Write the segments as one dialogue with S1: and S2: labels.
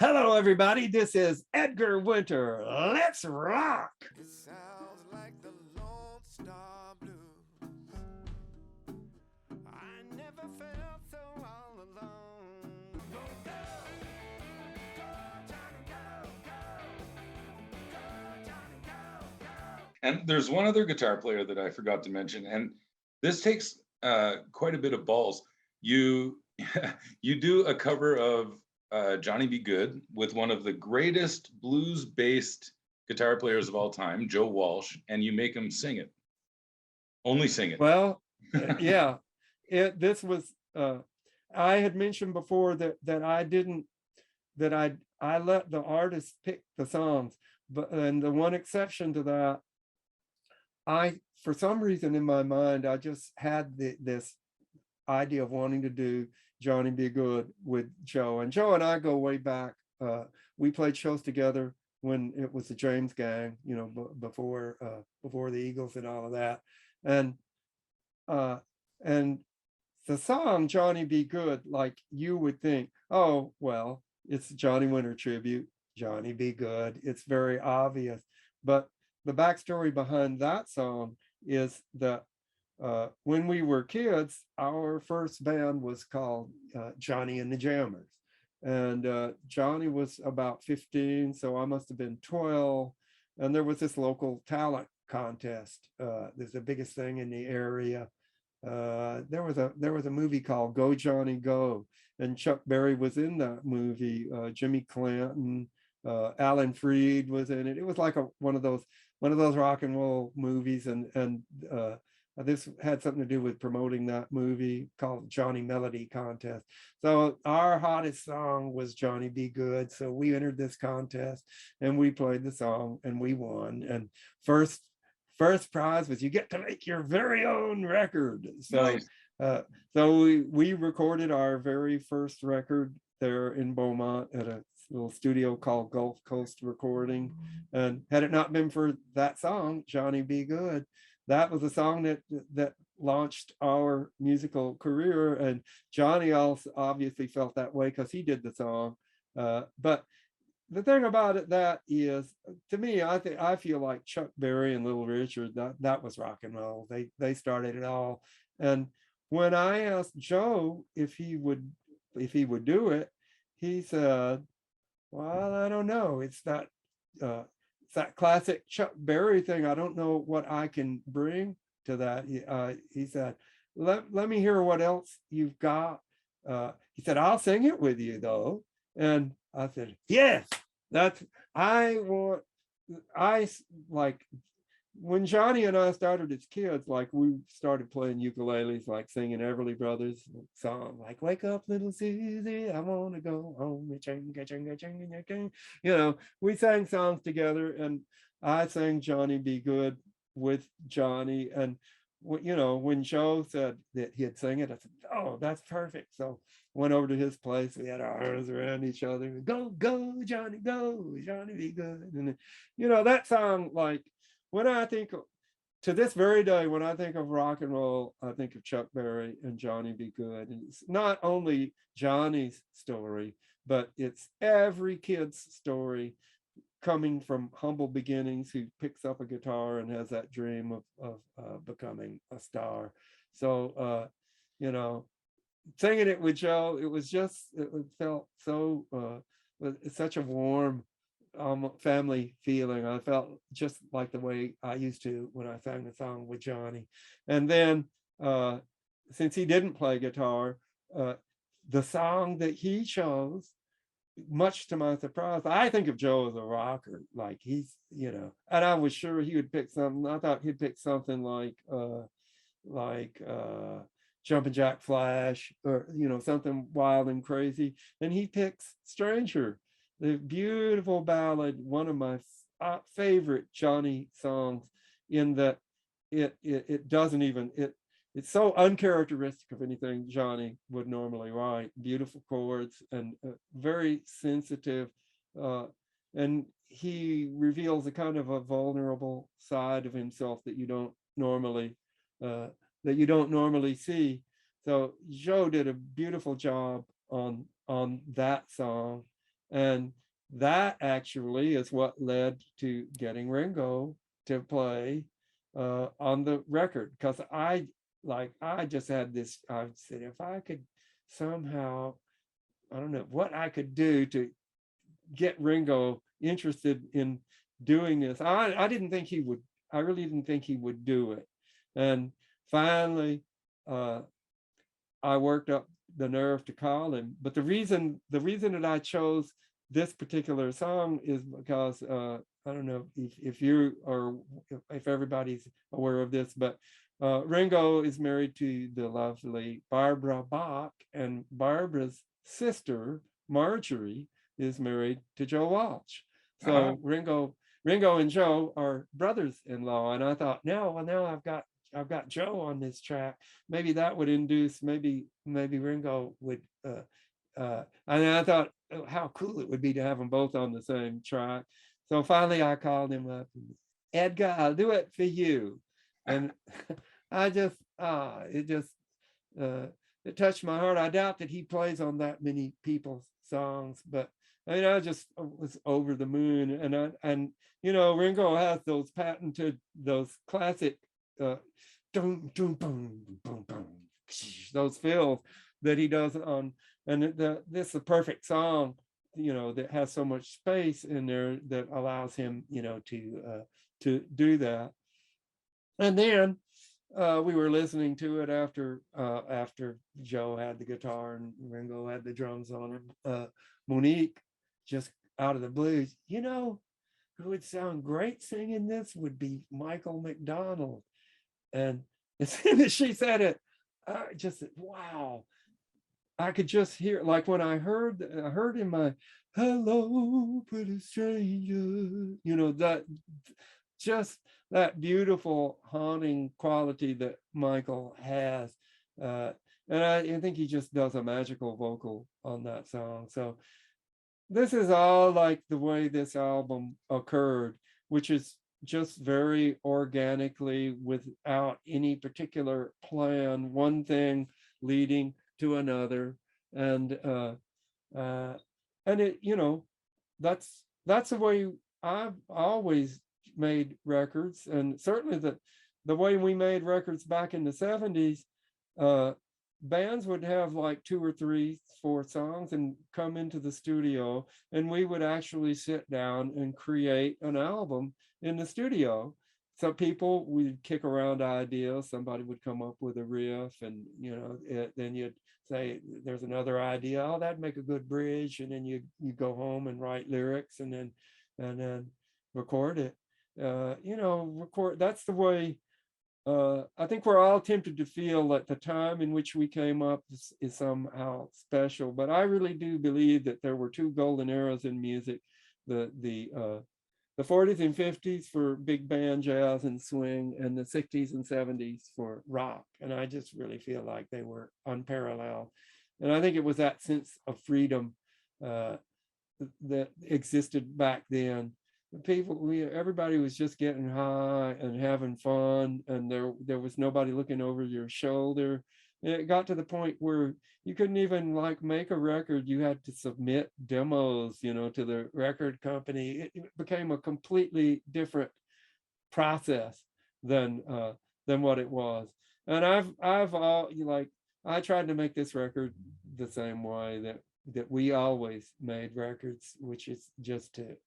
S1: Hello, everybody. This is Edgar Winter. Let's rock.
S2: It sounds like the Lone Star Blues. I never felt so all alone. Go, go, go, Johnny, go, go, go, Johnny, go, go.
S3: And there's one other guitar player that I forgot to mention, and this takes quite a bit of balls. You you do a cover of Johnny Be Good with one of the greatest blues-based guitar players of all time, Joe Walsh, and you make him sing it. Only sing it.
S1: Well, yeah, this was, I had mentioned before that I didn't, that I let the artist pick the songs, but, and the one exception to that, for some reason in my mind, I just had this idea of wanting to do Johnny Be Good with Joe. And Joe and I go way back. We played shows together when it was the James Gang, before the Eagles and all of that. And uh, and the song Johnny Be Good, like you would think, oh, well, it's Johnny Winter tribute, Johnny Be Good. It's very obvious. But the backstory behind that song is that when we were kids, our first band was called Johnny and the Jammers. And Johnny was about 15, so I must have been 12. And there was this local talent contest. There's the biggest thing in the area. There was a movie called Go Johnny Go, and Chuck Berry was in that movie. Jimmy Clanton, Alan Freed was in it. It was like one of those rock and roll movies, and this had something to do with promoting that movie called Johnny Melody Contest. So our hottest song was Johnny Be Good. So we entered this contest and we played the song and we won. And first prize was you get to make your very own record. So
S3: Nice.
S1: we recorded our very first record there in Beaumont at a little studio called Gulf Coast Recording. And had it not been for that song, Johnny Be Good, that was a song that launched our musical career. And Johnny also obviously felt that way because he did the song. But the thing about it that is, to me, I feel like Chuck Berry and Little Richard, that was rock and roll. They started it all. And when I asked Joe if he would do it, he said, well, I don't know. It's that classic Chuck Berry thing. I don't know what I can bring to that. He said, let me hear what else you've got. He said, I'll sing it with you though. And I said, yes, that's, I want, I like, when Johnny and I started as kids, like we started playing ukuleles, like singing Everly Brothers song, like "Wake Up, Little Susie, I Want to Go Home." We sang songs together, and I sang Johnny Be Good with Johnny. And when Joe said that he'd sing it, I said, "Oh, that's perfect." So went over to his place. We had our arms around each other. Go, go, Johnny, go, Johnny Be Good. And that song, like, when I think to this very day, when I think of rock and roll, I think of Chuck Berry and Johnny Be Good. And it's not only Johnny's story, but it's every kid's story coming from humble beginnings, who picks up a guitar and has that dream of becoming a star. So, singing it with Joe, it felt so, it's such a warm family feeling. I felt just like the way I used to when I sang the song with Johnny. And then since he didn't play guitar, the song that he chose, much to my surprise, I think of Joe as a rocker. Like and I was sure he would pick something. I thought he'd pick something like Jumpin' Jack Flash, or something wild and crazy. And he picks Stranger, the beautiful ballad, one of my favorite Johnny songs, in that it doesn't even, it's so uncharacteristic of anything Johnny would normally write. Beautiful chords and very sensitive, and he reveals a kind of a vulnerable side of himself that you don't normally see. So Joe did a beautiful job on that song. And that actually is what led to getting Ringo to play on the record, because I just had this. I said, if I could somehow, I don't know what I could do to get Ringo interested in doing this. I didn't think he would. I really didn't think he would do it. And finally, uh, I worked up the nerve to call him. But the reason that I chose this particular song is because I don't know if you or if everybody's aware of this, but Ringo is married to the lovely Barbara Bach, and Barbara's sister Marjorie is married to Joe Walsh. So Ringo and Joe are brothers-in-law, and I thought, now I've got Joe on this track. Maybe that would induce, maybe Ringo would. And I thought, oh, how cool it would be to have them both on the same track. So finally, I called him up. Edgar, I'll do it for you. And I just, uh, it touched my heart. I doubt that he plays on that many people's songs, but I mean, I just was over the moon. And Ringo has those patented, those classic, dum, dum, boom, boom, boom, those fills that he does on, and this is a perfect song, that has so much space in there that allows him, to do that. And then we were listening to it after Joe had the guitar and Ringo had the drums on it. Monique, just out of the blues, who would sound great singing this would be Michael McDonald. And as soon as she said it, I just said, wow. I could just hear, like when I heard in my hello, pretty stranger, that just that beautiful haunting quality that Michael has. And I think he just does a magical vocal on that song. So this is all like the way this album occurred, which is just very organically, without any particular plan, one thing leading to another. And it, that's the way I've always made records. And certainly the way we made records back in the 70s, bands would have like 2 or 3, 4 songs and come into the studio, and we would actually sit down and create an album in the studio. So people would kick around ideas, somebody would come up with a riff, and then you'd say there's another idea, oh, that'd make a good bridge, and then you go home and write lyrics, and then record it. Record. That's the way. I think we're all tempted to feel that the time in which we came up is somehow special, but I really do believe that there were 2 golden eras in music: the 40s and 50s for big band jazz and swing, and the 60s and 70s for rock. And I just really feel like they were unparalleled. And I think it was that sense of freedom that existed back then. Everybody was just getting high and having fun, and there was nobody looking over your shoulder. And it got to the point where you couldn't even like make a record. You had to submit demos, to the record company. It became a completely different process than what it was. And I've all I tried to make this record the same way that we always made records, which is just to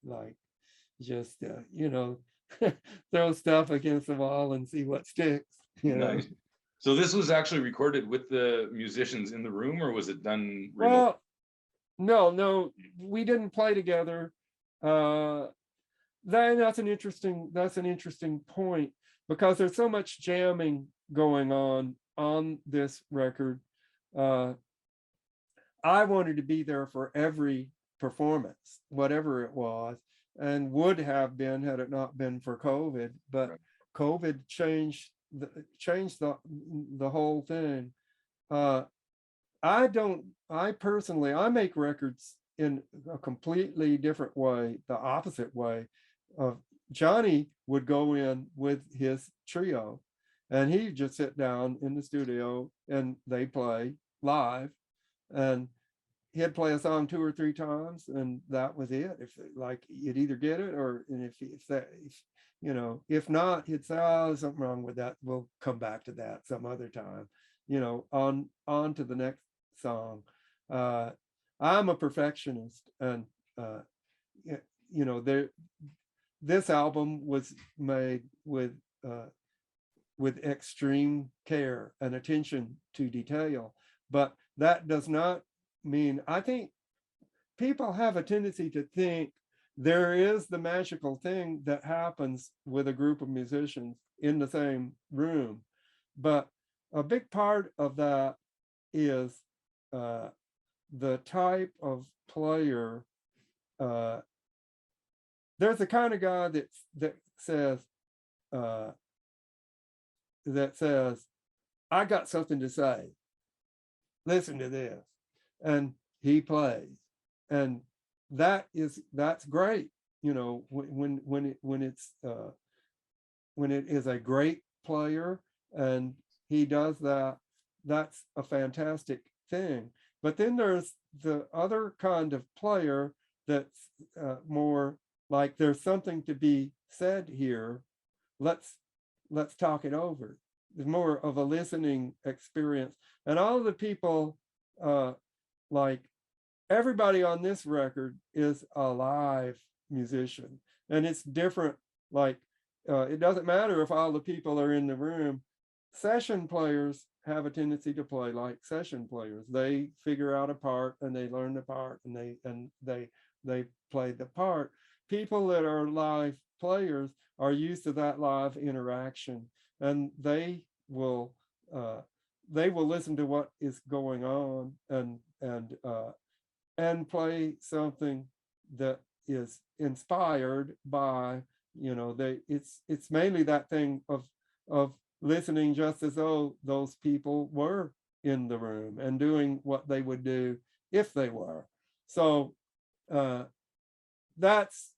S1: throw stuff against the wall and see what sticks.
S3: Nice. So this was actually recorded with the musicians in the room, or was it done remote?
S1: Well, no, we didn't play together. That's an interesting point, because there's so much jamming going on this record. I wanted to be there for every performance, whatever it was, and would have been had it not been for COVID. But right. COVID changed the whole thing. I personally make records in a completely different way, the opposite way. Johnny would go in with his trio, and he'd just sit down in the studio and they play live. And he'd play a song 2 or 3 times, and that was it. If like you'd either get it, or and if not, he'd say, oh, there's something wrong with that. We'll come back to that some other time. On to the next song. I'm a perfectionist, and there this album was made with extreme care and attention to detail, but that does not mean, I think people have a tendency to think there is the magical thing that happens with a group of musicians in the same room. But a big part of that is the type of player. There's a kind of guy that says, I got something to say. Listen to this. And he plays. And that's great. When it is a great player and he does that, that's a fantastic thing. But then there's the other kind of player that's more like, there's something to be said here. Let's talk it over. It's more of a listening experience. And all of the people, like everybody on this record is a live musician, and it's different. Like it doesn't matter if all the people are in the room. Session players have a tendency to play like session players. They figure out a part and they learn the part, and they play the part. People that are live players are used to that live interaction, and they will listen to what is going on and play something that is inspired by, it's mainly that thing of listening just as though those people were in the room and doing what they would do if they were. So that's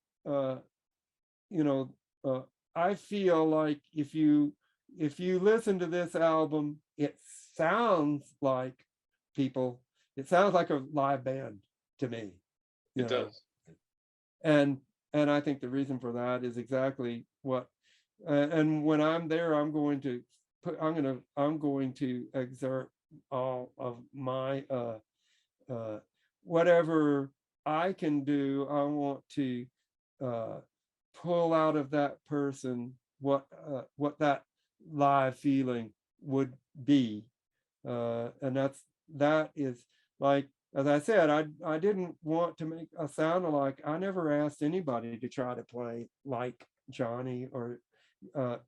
S1: I feel like if you listen to this album, it sounds like a live band to me.
S3: It does.
S1: And I think the reason for that is exactly what. And when I'm there, I'm going to exert all of my whatever I can do. I want to pull out of that person what that live feeling would be, and that is like, as I said, I didn't want to make a sound alike. I never asked anybody to try to play like Johnny, or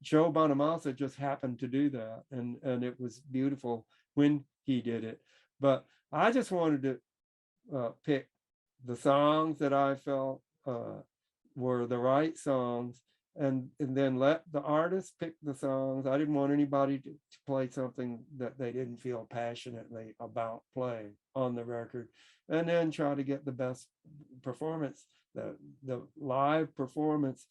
S1: Joe Bonamassa just happened to do that, and it was beautiful when he did it. But I just wanted to pick the songs that I felt were the right songs, and then let the artist pick the songs. I didn't want anybody to play something that they didn't feel passionately about playing on the record, and then try to get the best performance, the live performance,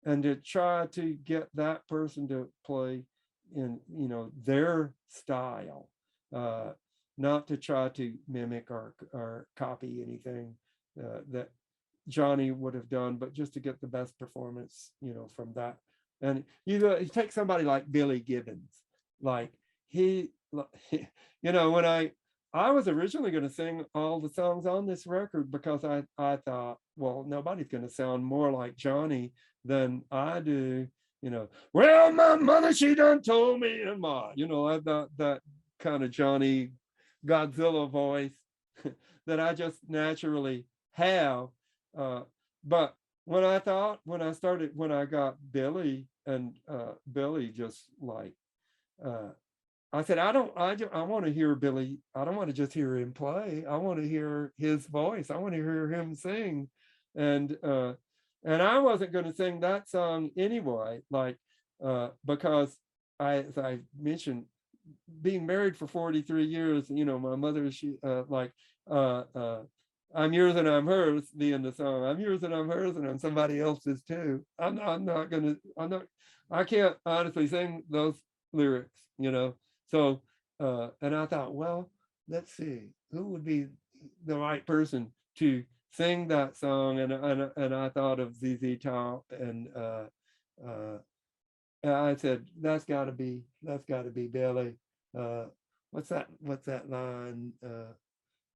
S1: and to try to get that person to play in their style, not to try to mimic or copy anything that Johnny would have done, but just to get the best performance, from that. And you take somebody like Billy Gibbons, like when I was originally going to sing all the songs on this record, because I thought, well, nobody's going to sound more like Johnny than I do. Well, my mother, she done told me, and I've got that kind of Johnny Godzilla voice that I just naturally have. But when I got Billy, and Billy just like, I said, I want to hear Billy. I don't want to just hear him play. I want to hear his voice. I want to hear him sing. And I wasn't going to sing that song anyway, like, because as I mentioned, being married for 43 years, my mother, she I'm yours and I'm hers, being the song. I'm yours and I'm hers and I'm somebody else's too. I can't honestly sing those lyrics, So, and I thought, well, let's see, who would be the right person to sing that song, and I thought of ZZ Top, uh, and I said that's got to be Billy. Uh, what's that line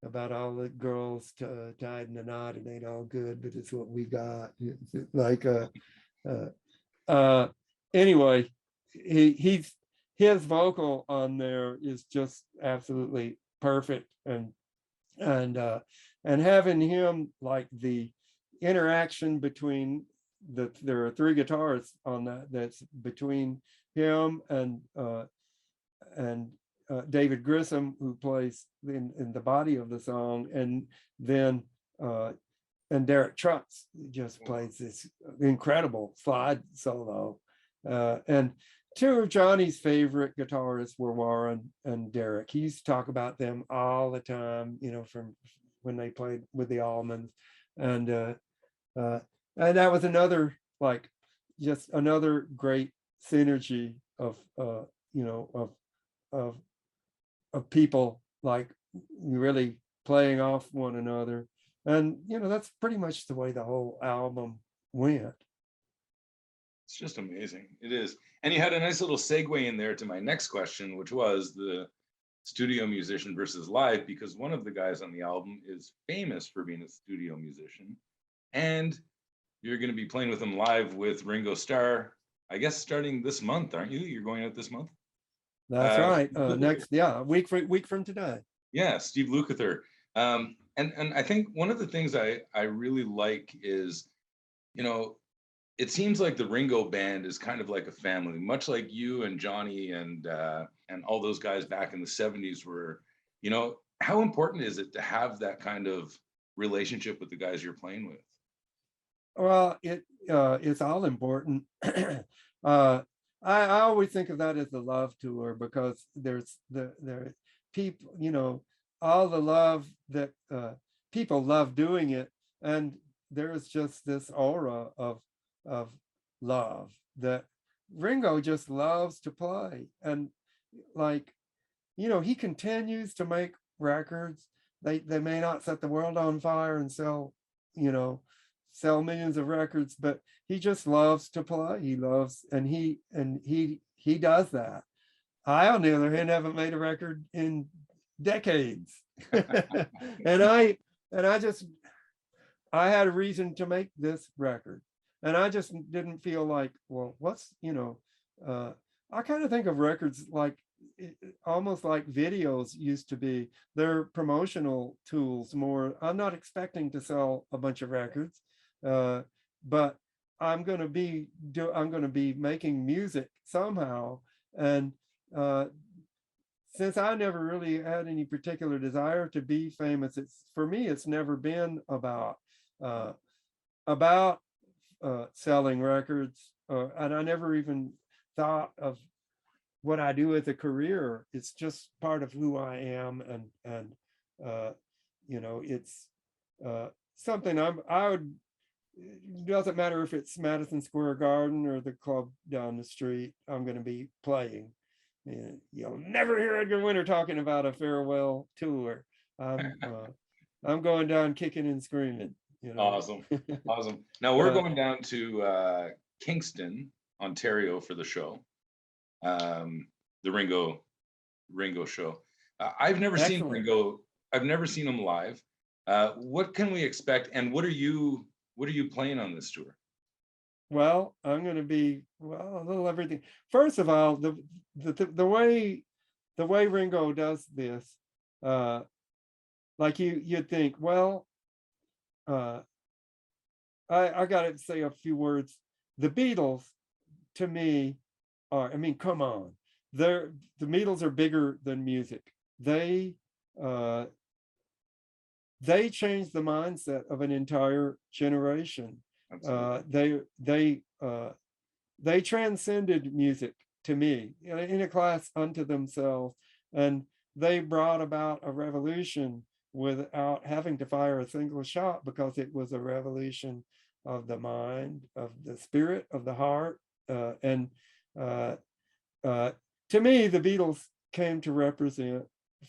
S1: about all the girls tied in a knot? It ain't all good, but it's what we got. It's like uh, uh, anyway, he's his vocal on there is just absolutely perfect, and and having him, like the interaction between there are three guitars on that's between him and David Grissom, who plays in the body of the song, and then and Derek Trucks just plays this incredible slide solo. And two of Johnny's favorite guitarists were Warren and Derek. He used to talk about them all the time, from when they played with the Allmans. And that was another, like, just another great synergy of of of people, like, really playing off one another. And that's pretty much the way the whole album went.
S3: It's just amazing. It is. And you had a nice little segue in there to my next question, which was the studio musician versus live, because one of the guys on the album is famous for being a studio musician. And you're going to be playing with him live with Ringo Starr, I guess starting this month, aren't you? You're going out this month?
S1: That's right. Next, yeah, week from today.
S3: Yeah, Steve Lukather. And I think one of the things I really like is, it seems like the Ringo band is kind of like a family, much like you and Johnny and all those guys back in the 70s were. How important is it to have that kind of relationship with the guys you're playing with?
S1: Well, it's all important. I always think of that as the love tour, because there's there people, all the love that people love doing it, and there's just this aura of love that Ringo just loves to play. And, like, he continues to make records. They may not set the world on fire and sell millions of records, but he just loves to play. He loves, and he does that. I, on the other hand, haven't made a record in decades. and I had a reason to make this record, and I just didn't feel like, well, I kind of think of records like almost like videos used to be. They're promotional tools more. I'm not expecting to sell a bunch of records, but I'm going to be making music somehow. And since I never really had any particular desire to be famous, for me it's never been about selling records, and I never even thought of what I do as a career. It's just part of who I am, and it's something I would. It doesn't matter if it's Madison Square Garden or the club down the street. I'm going to be playing. You'll never hear Edgar Winter talking about a farewell tour. I'm going down kicking and screaming.
S3: Awesome. Now we're going down to Kingston, Ontario for the show, the Ringo show. I've never seen Ringo. I've never seen him live. What can we expect, and what are you playing on this tour?
S1: Well, I'm going to be a little everything. First of all, the way Ringo does this, like you'd think, well, I got to say a few words. The Beatles, to me, come on, the Beatles are bigger than music. They changed the mindset of an entire generation. They transcended music, to me, in a class unto themselves, and they brought about a revolution without having to fire a single shot, because it was a revolution of the mind, of the spirit, of the heart. And to me, the Beatles came to represent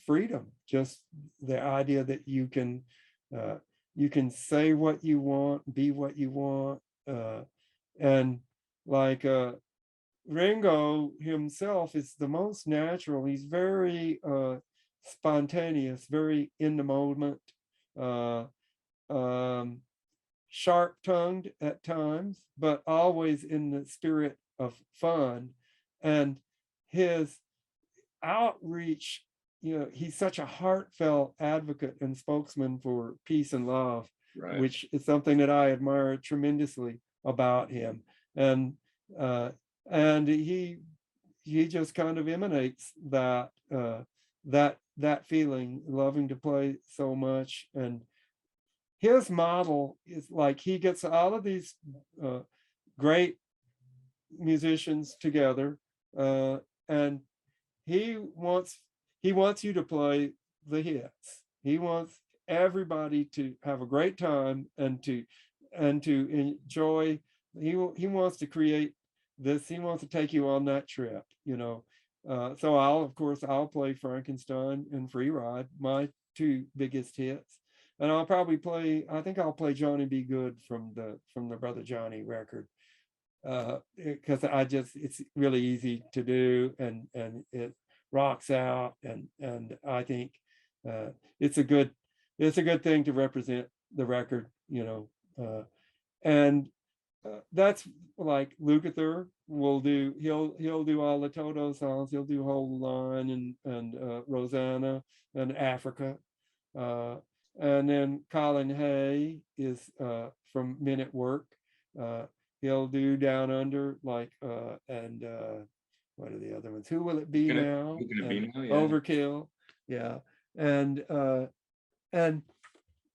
S1: freedom, just the idea that you can say what you want, be what you want, and like Ringo himself is the most natural. He's very spontaneous, very in the moment, uh, um, sharp-tongued at times, but always in the spirit of fun. And his outreach, he's such a heartfelt advocate and spokesman for peace and love,
S3: Right.
S1: which is something that I admire tremendously about him. And uh, and he just kind of emanates that feeling, loving to play so much. And his model is like he gets all of these uh, great musicians together, and he wants he wants you to play the hits. He wants everybody to have a great time and to enjoy. He wants to create this. He wants to take you on that trip. So I'll play Frankenstein and Free Ride, my two biggest hits, and I think I'll play Johnny Be Good from the Brother Johnny record, because it's really easy to do, and it rocks out, and I think uh, it's a good thing to represent the record, and that's like Lukather will do. He'll do all the Toto songs. He'll do Whole Line and Rosanna and Africa, uh, and then Colin Hay is from Men at Work. Uh, he'll do Down Under, and what are the other ones? Who Will It Be Now?
S3: Who Can It Be
S1: And
S3: Now? Yeah.
S1: Overkill, yeah, and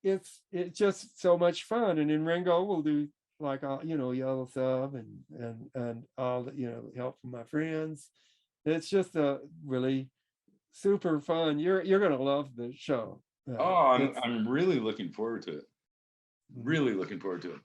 S1: it's just so much fun. And then Ringo will do like Yellow Sub and all the Help From My Friends. It's just a really super fun. You're gonna love the show.
S3: Oh, I'm really looking forward to it. Really looking forward to it.